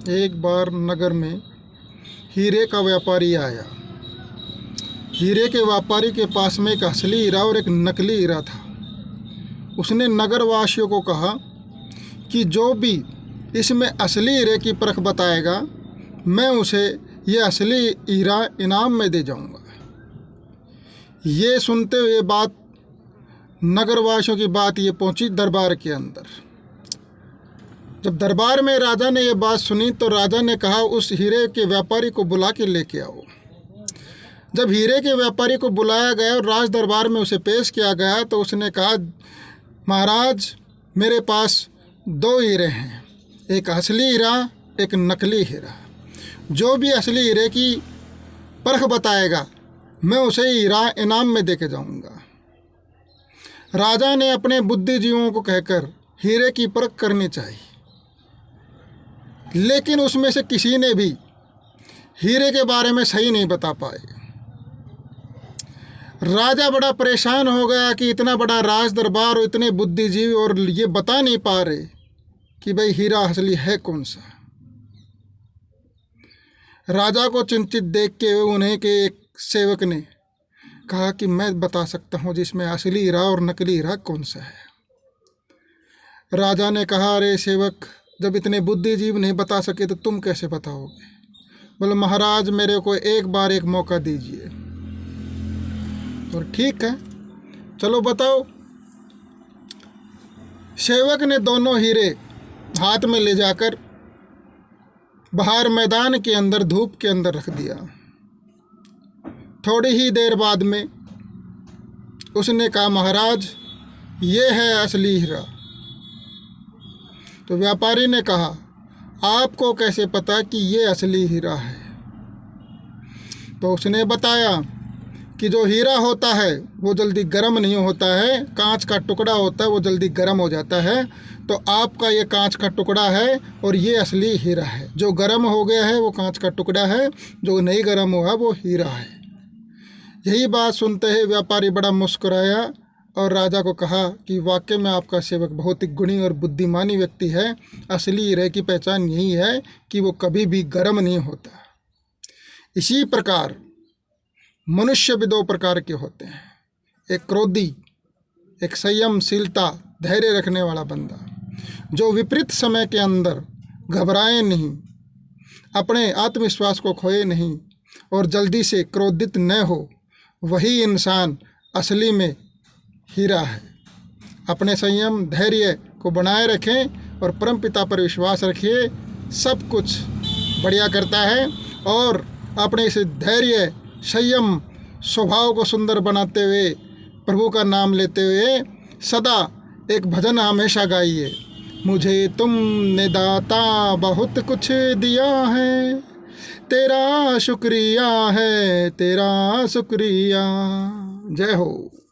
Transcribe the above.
एक बार नगर में हीरे का व्यापारी आया। हीरे के व्यापारी के पास में एक असली हीरा और एक नकली हीरा था। उसने नगर वासियों को कहा कि जो भी इसमें असली हीरे की परख बताएगा, मैं उसे ये असली हीरा इनाम में दे जाऊंगा। ये सुनते हुए बात नगरवासियों की बात ये पहुंची दरबार के अंदर। जब दरबार में राजा ने ये बात सुनी तो राजा ने कहा, उस हीरे के व्यापारी को बुला के लेके आओ। जब हीरे के व्यापारी को बुलाया गया और राज दरबार में उसे पेश किया गया तो उसने कहा, महाराज, मेरे पास 2 हीरे हैं, एक असली हीरा, एक नकली हीरा। जो भी असली हीरे की परख बताएगा, मैं उसे हीरा इनाम में देके जाऊंगा। राजा ने अपने बुद्धिजीवियों को कहकर हीरे की परख करनी चाहिए, लेकिन उसमें से किसी ने भी हीरे के बारे में सही नहीं बता पाए। राजा बड़ा परेशान हो गया कि इतना बड़ा राज दरबार और इतने बुद्धिजीवी और ये बता नहीं पा रहे कि भाई हीरा असली है कौन सा। राजा को चिंतित देख के उन्हें के एक सेवक ने कहा कि मैं बता सकता हूँ जिसमें असली हीरा और नकली हीरा कौन सा है। राजा ने कहा, अरे सेवक, जब इतने बुद्धिजीवी नहीं बता सके तो तुम कैसे बताओगे? बोले, महाराज, मेरे को एक बार एक मौका दीजिए। तो ठीक है, चलो बताओ। सेवक ने दोनों हीरे हाथ में ले जाकर बाहर मैदान के अंदर धूप के अंदर रख दिया। थोड़ी ही देर बाद में उसने कहा, महाराज, ये है असली हीरा। तो व्यापारी ने कहा, आपको कैसे पता कि ये असली हीरा है? तो उसने बताया कि जो हीरा होता है वो जल्दी गर्म नहीं होता है, कांच का टुकड़ा होता है वो जल्दी गर्म हो जाता है। तो आपका ये कांच का टुकड़ा है और ये असली हीरा है। जो गर्म हो गया है वो कांच का टुकड़ा है, जो नहीं गर्म हुआ वो हीरा है। यही बात सुनते ही व्यापारी बड़ा मुस्कुराया और राजा को कहा कि वाकई में आपका सेवक बहुत ही गुणी और बुद्धिमानी व्यक्ति है। असली हीरे की पहचान यही है कि वो कभी भी गर्म नहीं होता। इसी प्रकार मनुष्य भी 2 प्रकार के होते हैं, एक क्रोधी, एक संयमशीलता, धैर्य रखने वाला बंदा, जो विपरीत समय के अंदर घबराए नहीं, अपने आत्मविश्वास को खोए नहीं और जल्दी से क्रोधित न हो। वही इंसान असली में हीरा है। अपने संयम, धैर्य को बनाए रखें और परमपिता पर विश्वास रखिए, सब कुछ बढ़िया करता है। और अपने इस धैर्य, संयम, स्वभाव को सुंदर बनाते हुए, प्रभु का नाम लेते हुए सदा एक भजन हमेशा गाइए, मुझे तुमने दाता बहुत कुछ दिया है, तेरा शुक्रिया है, तेरा शुक्रिया। जय हो।